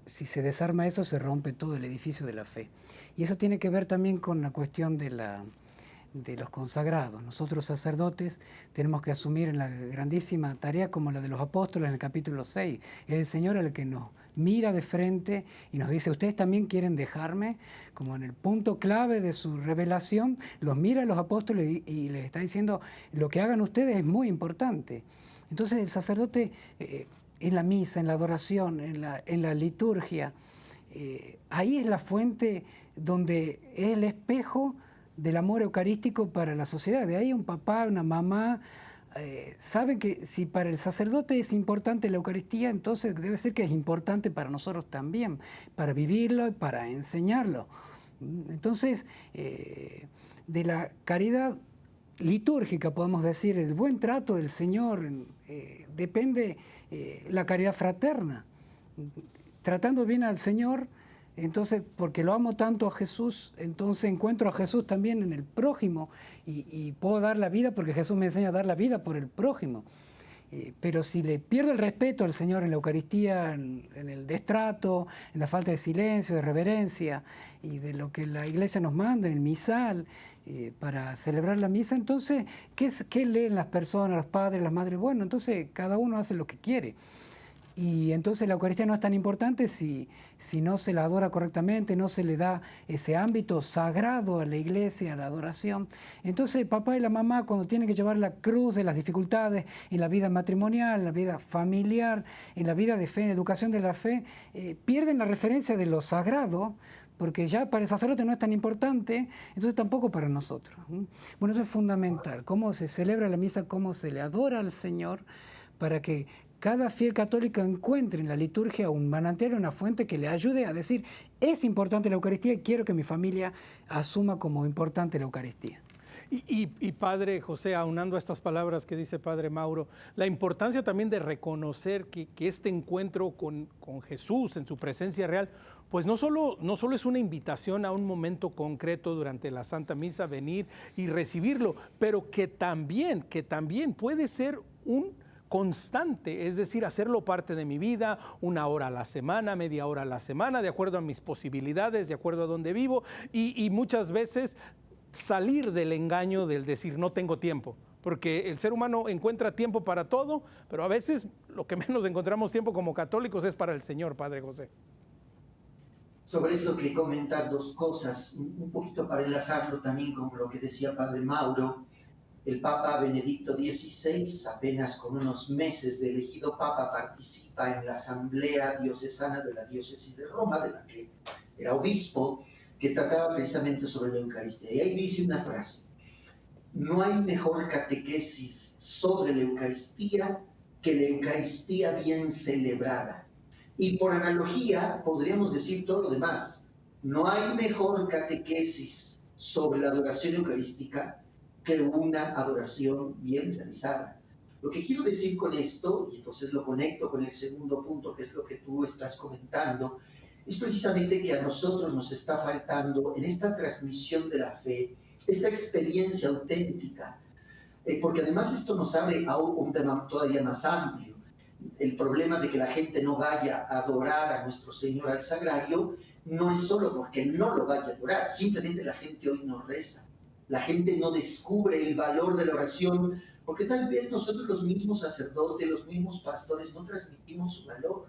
se desarma eso, se rompe todo el edificio de la fe. Y eso tiene que ver también con la cuestión de los consagrados. Nosotros sacerdotes tenemos que asumir en la grandísima tarea como la de los apóstoles en el capítulo 6. Es el Señor el que nos mira de frente y nos dice, ¿ustedes también quieren dejarme? Como en el punto clave de su revelación, los mira a los apóstoles y les está diciendo, lo que hagan ustedes es muy importante. Entonces el sacerdote, en la misa, en la adoración, en la liturgia, ahí es la fuente donde es el espejo del amor eucarístico para la sociedad. De ahí un papá, una mamá, saben que si para el sacerdote es importante la Eucaristía, entonces debe ser que es importante para nosotros también, para vivirlo y para enseñarlo. Entonces, de la caridad litúrgica, podemos decir, el buen trato del Señor, depende la caridad fraterna. Tratando bien al Señor, entonces, porque lo amo tanto a Jesús, entonces encuentro a Jesús también en el prójimo y puedo dar la vida porque Jesús me enseña a dar la vida por el prójimo. Pero si le pierdo el respeto al Señor en la Eucaristía, en el destrato, en la falta de silencio, de reverencia y de lo que la Iglesia nos manda en el misal para celebrar la misa, entonces, ¿qué leen las personas, los padres, las madres? Bueno, entonces cada uno hace lo que quiere. Y entonces la Eucaristía no es tan importante si no se la adora correctamente, no se le da ese ámbito sagrado a la iglesia, a la adoración. Entonces el papá y la mamá, cuando tienen que llevar la cruz de las dificultades en la vida matrimonial, en la vida familiar, en la vida de fe, en educación de la fe, pierden la referencia de lo sagrado, porque ya para el sacerdote no es tan importante, entonces tampoco para nosotros. Bueno, eso es fundamental, cómo se celebra la misa, cómo se le adora al Señor, para que cada fiel católico encuentre en la liturgia un manantial, una fuente que le ayude a decir, es importante la Eucaristía y quiero que mi familia asuma como importante la Eucaristía. Y Padre José, aunando a estas palabras que dice Padre Mauro, la importancia también de reconocer que este encuentro con Jesús en su presencia real, pues no solo es una invitación a un momento concreto durante la Santa Misa, venir y recibirlo, pero que también puede ser un constante, es decir, hacerlo parte de mi vida, 1 hora a la semana, media hora a la semana, de acuerdo a mis posibilidades, de acuerdo a donde vivo, y muchas veces salir del engaño del decir no tengo tiempo, porque el ser humano encuentra tiempo para todo, pero a veces lo que menos encontramos tiempo como católicos es para el Señor, Padre José. Sobre eso que comentas, dos cosas, un poquito para enlazarlo también con lo que decía Padre Mauro. El Papa Benedicto XVI, apenas con unos meses de elegido Papa, participa en la Asamblea Diocesana de la Diócesis de Roma, de la que era obispo, que trataba precisamente sobre la Eucaristía. Y ahí dice una frase: no hay mejor catequesis sobre la Eucaristía que la Eucaristía bien celebrada. Y por analogía podríamos decir todo lo demás. No hay mejor catequesis sobre la adoración eucarística que una adoración bien realizada. Lo que quiero decir con esto, y entonces lo conecto con el segundo punto, que es lo que tú estás comentando, es precisamente que a nosotros nos está faltando en esta transmisión de la fe, esta experiencia auténtica, porque además esto nos abre a un tema todavía más amplio. El problema de que la gente no vaya a adorar a nuestro Señor al sagrario no es solo porque no lo vaya a adorar, simplemente la gente hoy no reza. La gente no descubre el valor de la oración, porque tal vez nosotros los mismos sacerdotes, los mismos pastores no transmitimos su valor.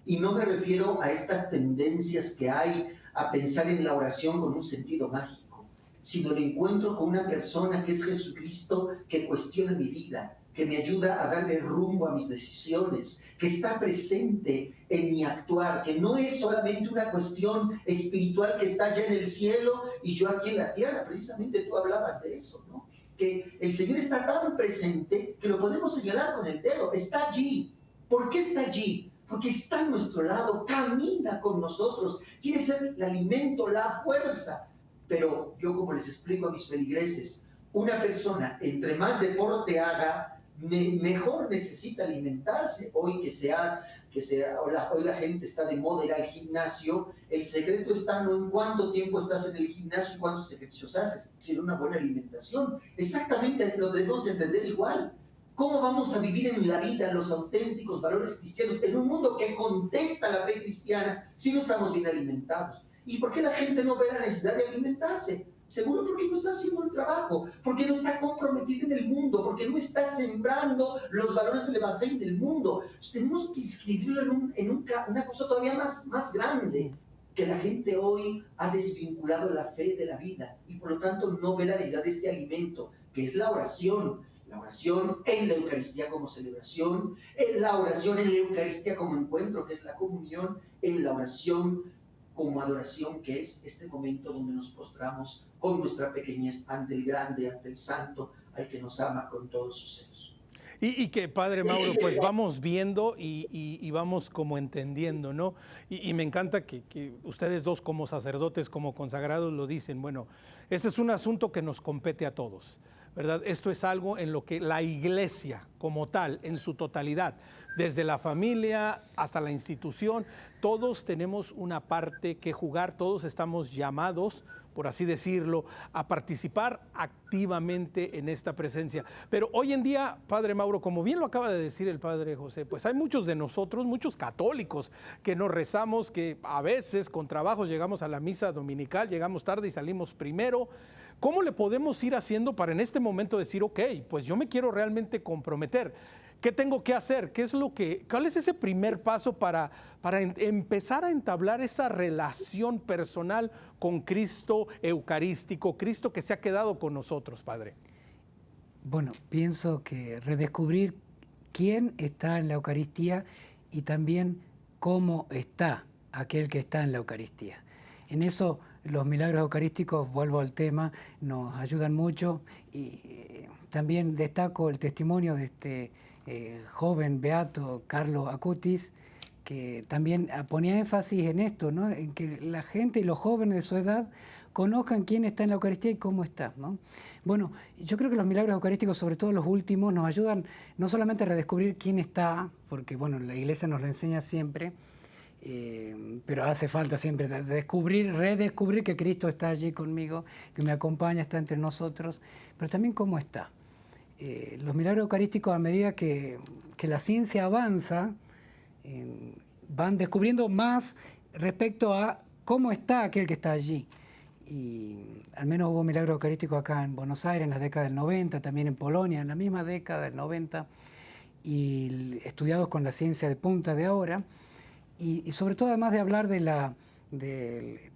Y no me refiero a estas tendencias que hay a pensar en la oración con un sentido mágico, sino el encuentro con una persona que es Jesucristo, que cuestiona mi vida, que me ayuda a darle rumbo a mis decisiones, que está presente en mi actuar, que no es solamente una cuestión espiritual que está allá en el cielo y yo aquí en la tierra. Precisamente tú hablabas de eso, ¿no? Que el Señor está tan presente que lo podemos señalar con el dedo, está allí. ¿Por qué está allí? Porque está a nuestro lado, camina con nosotros, quiere ser el alimento, la fuerza. Pero yo, como les explico a mis feligreses, una persona entre más deporte haga, mejor necesita alimentarse. Hoy hoy la gente está de moda ir al gimnasio, el secreto está no en cuánto tiempo estás en el gimnasio y cuántos ejercicios haces, sino una buena alimentación. Exactamente lo debemos entender igual. ¿Cómo vamos a vivir en la vida los auténticos valores cristianos en un mundo que contesta la fe cristiana si no estamos bien alimentados? ¿Y por qué la gente no ve la necesidad de alimentarse? Seguro porque no está haciendo el trabajo, porque no está comprometido en el mundo, porque no está sembrando los valores del Evangelio en el mundo. Pues tenemos que inscribirlo en una cosa todavía más grande, que la gente hoy ha desvinculado la fe de la vida y por lo tanto no ve la necesidad de este alimento, que es la oración. La oración en la Eucaristía como celebración, en la oración en la Eucaristía como encuentro, que es la comunión, en la oración como adoración, que es este momento donde nos postramos con nuestra pequeñez ante el grande, ante el santo, al que nos ama con todos sus seres. Y que, Padre Mauro, pues vamos viendo y vamos como entendiendo, ¿no? Y me encanta que ustedes dos como sacerdotes, como consagrados lo dicen. Bueno, este es un asunto que nos compete a todos, ¿verdad? Esto es algo en lo que la Iglesia como tal, en su totalidad, desde la familia hasta la institución, todos tenemos una parte que jugar, todos estamos llamados, por así decirlo, a participar activamente en esta presencia. Pero hoy en día, Padre Mauro, como bien lo acaba de decir el Padre José, pues hay muchos de nosotros, muchos católicos, que nos rezamos, que a veces con trabajo llegamos a la misa dominical, llegamos tarde y salimos primero. ¿Cómo le podemos ir haciendo para en este momento decir, ok, pues yo me quiero realmente comprometer? ¿Qué tengo que hacer? ¿Cuál es ese primer paso para empezar a entablar esa relación personal con Cristo eucarístico, Cristo que se ha quedado con nosotros, Padre? Bueno, pienso que redescubrir quién está en la Eucaristía y también cómo está aquel que está en la Eucaristía. En eso los milagros eucarísticos, vuelvo al tema, nos ayudan mucho y también destaco el testimonio de este joven beato Carlo Acutis, que también ponía énfasis en esto, ¿no? En que la gente y los jóvenes de su edad conozcan quién está en la Eucaristía y cómo está, ¿no? Bueno, yo creo que los milagros eucarísticos, sobre todo los últimos, nos ayudan no solamente a redescubrir quién está, porque bueno, la Iglesia nos lo enseña siempre, pero hace falta siempre redescubrir que Cristo está allí conmigo, que me acompaña, está entre nosotros, pero también cómo está. Los milagros eucarísticos, a medida que la ciencia avanza, van descubriendo más respecto a cómo está aquel que está allí. Y al menos hubo milagro eucarístico acá en Buenos Aires en la década del 90, también en Polonia en la misma década del 90, y estudiados con la ciencia de punta de ahora. Y sobre todo, además de hablar del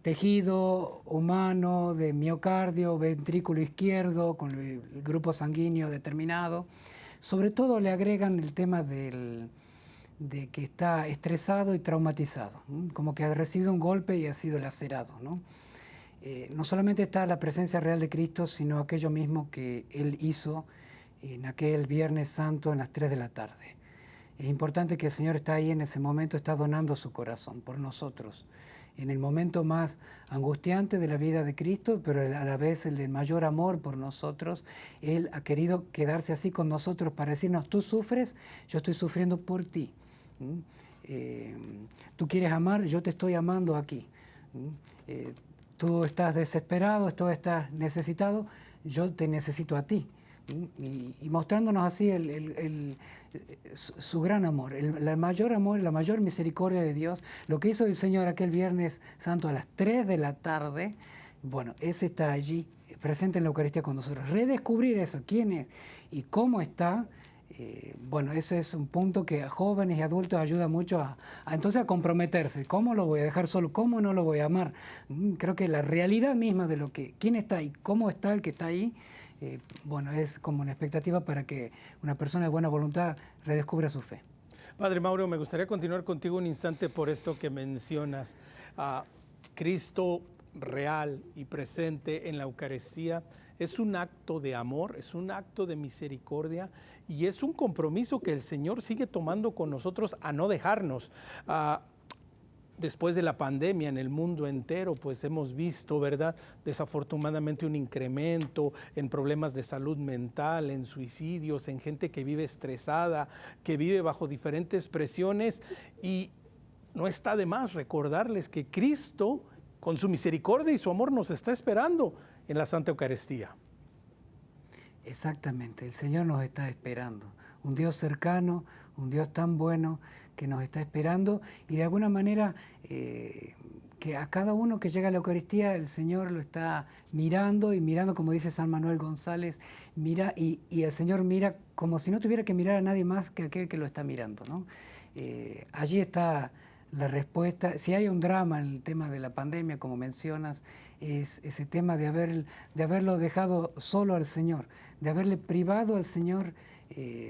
tejido humano, de miocardio, ventrículo izquierdo, con el grupo sanguíneo determinado, sobre todo le agregan el tema de que está estresado y traumatizado, ¿no? Como que ha recibido un golpe y ha sido lacerado, ¿no? No solamente está la presencia real de Cristo, sino aquello mismo que Él hizo en aquel Viernes Santo en las 3 de la tarde. Es importante que el Señor está ahí en ese momento, está donando su corazón por nosotros, en el momento más angustiante de la vida de Cristo, pero a la vez el de mayor amor por nosotros. Él ha querido quedarse así con nosotros para decirnos: tú sufres, yo estoy sufriendo por ti. Tú quieres amar, yo te estoy amando aquí. Tú estás desesperado, tú estás necesitado, yo te necesito a ti. Y mostrándonos así su gran amor, el mayor amor, la mayor misericordia de Dios. Lo que hizo el Señor aquel Viernes Santo a las 3 de la tarde, bueno, ese está allí, presente en la Eucaristía con nosotros. Redescubrir eso, quién es y cómo está. Bueno, ese es un punto que a jóvenes y adultos ayuda mucho entonces a comprometerse. ¿Cómo lo voy a dejar solo? ¿Cómo no lo voy a amar? Creo que la realidad misma de quién está y cómo está el que está ahí, bueno, es como una expectativa para que una persona de buena voluntad redescubra su fe. Padre Mauro, me gustaría continuar contigo un instante por esto que mencionas. Cristo real y presente en la Eucaristía es un acto de amor, es un acto de misericordia y es un compromiso que el Señor sigue tomando con nosotros a no dejarnos. Después de la pandemia en el mundo entero, pues hemos visto, ¿verdad?, desafortunadamente un incremento en problemas de salud mental, en suicidios, en gente que vive estresada, que vive bajo diferentes presiones, y no está de más recordarles que Cristo, con su misericordia y su amor, nos está esperando en la Santa Eucaristía. Exactamente, el Señor nos está esperando, un Dios cercano, un Dios tan bueno que nos está esperando, y de alguna manera que a cada uno que llega a la Eucaristía el Señor lo está mirando, y mirando, como dice San Manuel González, mira, y el Señor mira como si no tuviera que mirar a nadie más que aquel que lo está mirando, ¿no? Allí está la respuesta. Si hay un drama en el tema de la pandemia, como mencionas, es ese tema de haberlo dejado solo al Señor, de haberle privado al Señor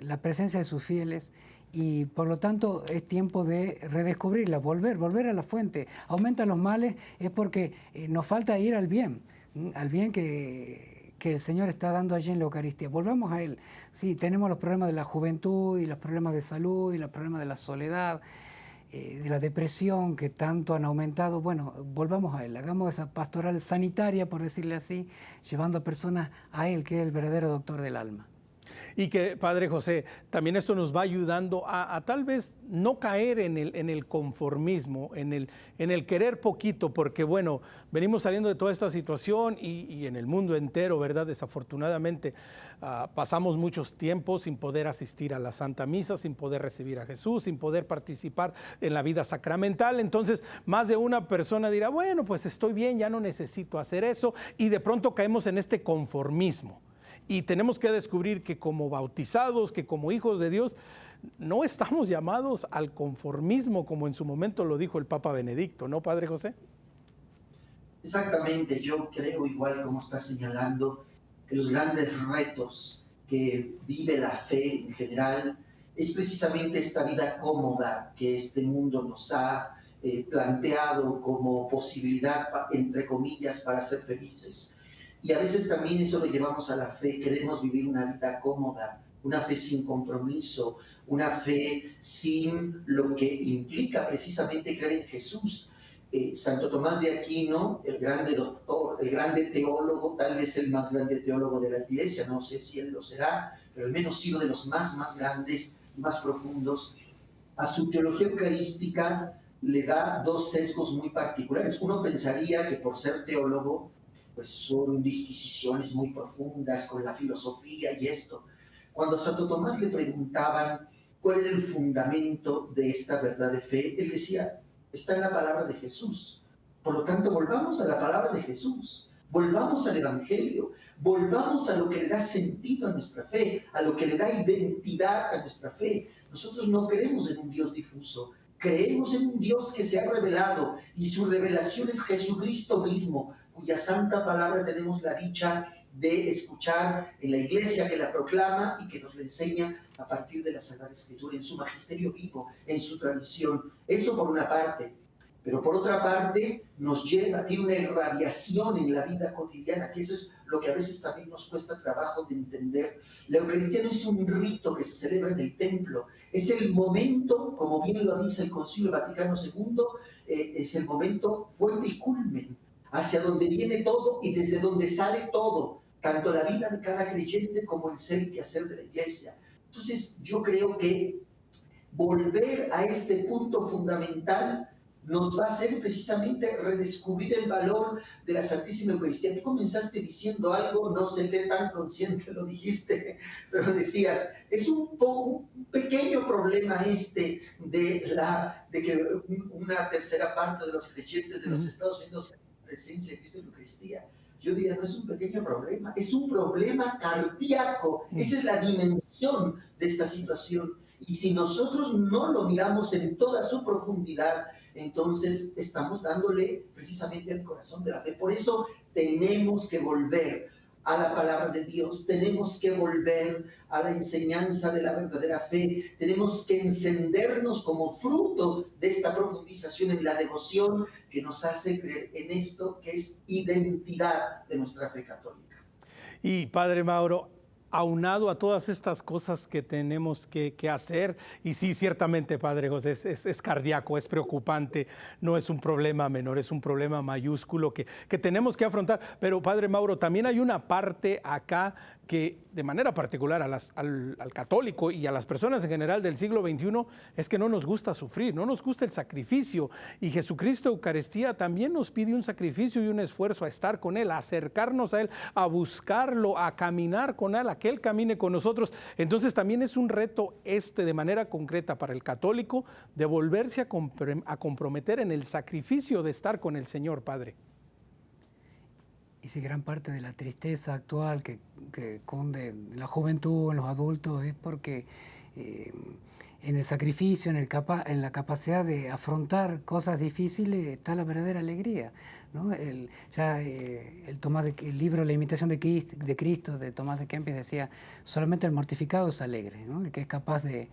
la presencia de sus fieles, y por lo tanto es tiempo de redescubrirla, volver a la fuente. Aumentan los males es porque nos falta ir al bien que el Señor está dando allí en la Eucaristía. Volvamos a Él. Sí, tenemos los problemas de la juventud y los problemas de salud y los problemas de la soledad, de la depresión que tanto han aumentado. Bueno, volvamos a Él, hagamos esa pastoral sanitaria, por decirle así, llevando a personas a Él, que es el verdadero doctor del alma. Y que, Padre José, también esto nos va ayudando a tal vez no caer en el conformismo, en el querer poquito, porque bueno, venimos saliendo de toda esta situación y en el mundo entero, ¿verdad? Desafortunadamente pasamos muchos tiempos sin poder asistir a la Santa Misa, sin poder recibir a Jesús, sin poder participar en la vida sacramental. Entonces, más de una persona dirá, bueno, pues estoy bien, ya no necesito hacer eso, y de pronto caemos en este conformismo. Y tenemos que descubrir que como bautizados, que como hijos de Dios, no estamos llamados al conformismo, como en su momento lo dijo el Papa Benedicto, ¿no, Padre José? Exactamente, yo creo, igual como está señalando, que los grandes retos que vive la fe en general es precisamente esta vida cómoda que este mundo nos ha planteado como posibilidad, entre comillas, para ser felices. Y a veces también eso lo llevamos a la fe, queremos vivir una vida cómoda, una fe sin compromiso, una fe sin lo que implica precisamente creer en Jesús. Santo Tomás de Aquino, el grande doctor, el grande teólogo, tal vez el más grande teólogo de la Iglesia, no sé si él lo será, pero al menos sí uno de los más grandes, más profundos, a su teología eucarística le da dos sesgos muy particulares. Uno pensaría que por ser teólogo, pues son disquisiciones muy profundas con la filosofía y esto. Cuando a Santo Tomás le preguntaban cuál era el fundamento de esta verdad de fe, él decía, está en la palabra de Jesús. Por lo tanto, volvamos a la palabra de Jesús, volvamos al Evangelio, volvamos a lo que le da sentido a nuestra fe, a lo que le da identidad a nuestra fe. Nosotros no creemos en un Dios difuso, creemos en un Dios que se ha revelado y su revelación es Jesucristo mismo, cuya santa palabra tenemos la dicha de escuchar en la iglesia que la proclama y que nos la enseña a partir de la Sagrada Escritura, en su magisterio vivo, en su tradición. Eso por una parte. Pero por otra parte nos lleva, tiene una irradiación en la vida cotidiana, que eso es lo que a veces también nos cuesta trabajo de entender. La Eucaristía no es un rito que se celebra en el templo, es el momento, como bien lo dice el Concilio Vaticano II, es el momento fuente y culmen, hacia donde viene todo y desde donde sale todo, tanto la vida de cada creyente como el ser y quehacer de la Iglesia. Entonces yo creo que volver a este punto fundamental nos va a hacer precisamente redescubrir el valor de la Santísima Eucaristía. Tú comenzaste diciendo algo, no sé qué tan consciente lo dijiste, pero decías, es un pequeño problema de que una tercera parte de los creyentes de los Estados Unidos tengan presencia de Cristo en la Eucaristía. Yo diría, no es un pequeño problema, es un problema cardíaco. Esa es la dimensión de esta situación. Y si nosotros no lo miramos en toda su profundidad, entonces estamos dándole precisamente al corazón de la fe. Por eso tenemos que volver a la palabra de Dios, tenemos que volver a la enseñanza de la verdadera fe, tenemos que encendernos como fruto de esta profundización en la devoción que nos hace creer en esto que es identidad de nuestra fe católica. Y Padre Mauro, aunado a todas estas cosas que tenemos que hacer, y sí, ciertamente, Padre José, es cardíaco, es preocupante, no es un problema menor, es un problema mayúsculo que tenemos que afrontar. Pero, Padre Mauro, también hay una parte acá que de manera particular al católico y a las personas en general del siglo XXI es que no nos gusta sufrir, no nos gusta el sacrificio. Y Jesucristo Eucaristía también nos pide un sacrificio y un esfuerzo a estar con Él, a acercarnos a Él, a buscarlo, a caminar con Él, a que Él camine con nosotros. Entonces también es un reto de manera concreta para el católico de volverse a comprometer en el sacrificio de estar con el Señor, Padre. Y si gran parte de la tristeza actual que cunde en la juventud, en los adultos, es porque en el sacrificio, en la capacidad de afrontar cosas difíciles está la verdadera alegría, ¿no? El libro La imitación de Cristo, de Tomás de Kempis, decía, solamente el mortificado es alegre, ¿no? El que es capaz de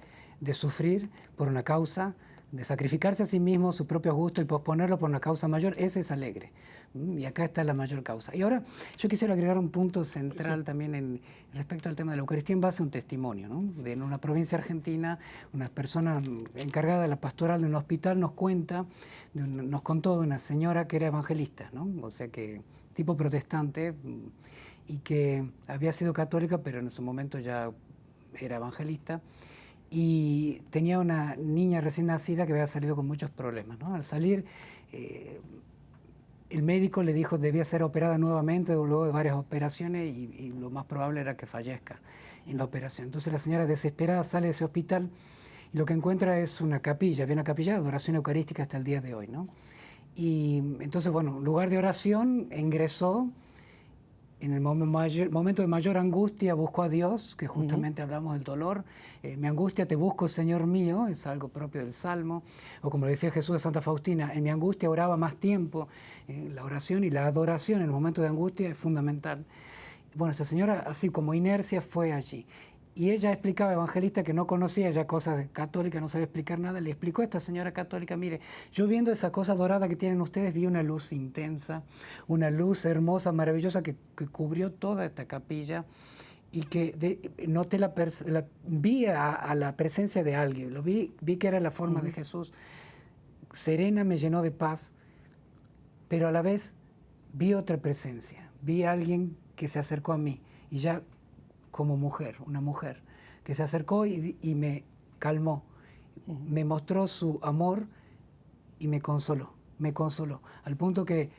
sufrir por una causa, de sacrificarse a sí mismo, su propio gusto y posponerlo por una causa mayor, ese es alegre. Y acá está la mayor causa. Y ahora yo quisiera agregar un punto central también respecto al tema de la Eucaristía en base a un testimonio, ¿no? En una provincia argentina, una persona encargada de la pastoral de un hospital nos contó de una señora que era evangelista, ¿no? O sea que tipo protestante y que había sido católica, pero en su momento ya era evangelista. Y tenía una niña recién nacida que había salido con muchos problemas, ¿no? Al salir, el médico le dijo que debía ser operada nuevamente luego de varias operaciones y lo más probable era que fallezca en la operación. Entonces la señora desesperada sale de ese hospital y lo que encuentra es una capilla, había una capilla de adoración eucarística hasta el día de hoy, ¿no? Y entonces, bueno, en lugar de oración, ingresó. En el momento de mayor angustia buscó a Dios, que justamente hablamos del dolor. Mi angustia te busco, Señor mío, es algo propio del Salmo. O como le decía Jesús a Santa Faustina, en mi angustia oraba más tiempo. La oración y la adoración en el momento de angustia es fundamental. Bueno, esta señora, así como inercia, fue allí. Y ella explicaba, evangelista, que no conocía ya cosas católicas, no sabía explicar nada. Le explicó a esta señora católica, mire, yo viendo esa cosa dorada que tienen ustedes, vi una luz intensa, una luz hermosa, maravillosa, que cubrió toda esta capilla y que noté vi a la presencia de alguien, vi que era la forma de Jesús. Serena, me llenó de paz, pero a la vez vi otra presencia, vi a alguien que se acercó a mí y ya como mujer, una mujer, que se acercó y me calmó, me mostró su amor y me consoló, al punto que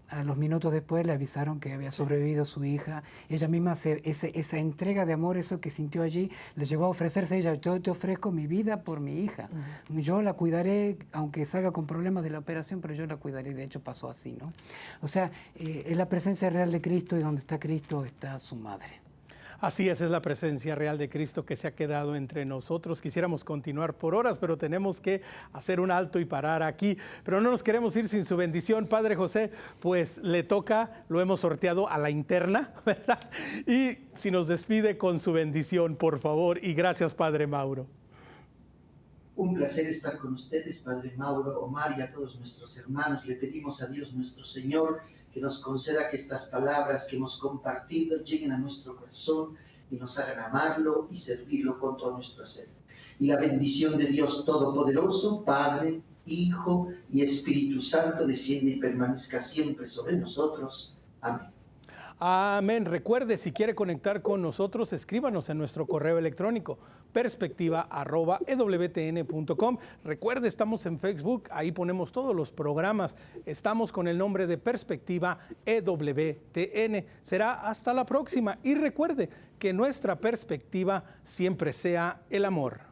A los minutos después le avisaron que había sobrevivido su hija. Ella misma, esa entrega de amor, eso que sintió allí, le llevó a ofrecerse a ella. Yo te ofrezco mi vida por mi hija. Yo la cuidaré, aunque salga con problemas de la operación, pero yo la cuidaré. De hecho, pasó así, ¿no? O sea, es la presencia real de Cristo, y donde está Cristo está su madre. Así es la presencia real de Cristo que se ha quedado entre nosotros. Quisiéramos continuar por horas, pero tenemos que hacer un alto y parar aquí. Pero no nos queremos ir sin su bendición. Padre José, pues le toca, lo hemos sorteado a la interna, ¿verdad? Y si nos despide con su bendición, por favor. Y gracias, Padre Mauro. Un placer estar con ustedes, Padre Mauro, Omar, y a todos nuestros hermanos. Le pedimos a Dios nuestro Señor que nos conceda que estas palabras que hemos compartido lleguen a nuestro corazón y nos hagan amarlo y servirlo con todo nuestro ser. Y la bendición de Dios Todopoderoso, Padre, Hijo y Espíritu Santo, desciende y permanezca siempre sobre nosotros. Amén. Amén. Recuerde, si quiere conectar con nosotros, escríbanos en nuestro correo electrónico perspectiva@ewtn.com. Recuerde, estamos en Facebook, ahí ponemos todos los programas. Estamos con el nombre de Perspectiva EWTN. Será hasta la próxima y recuerde que nuestra perspectiva siempre sea el amor.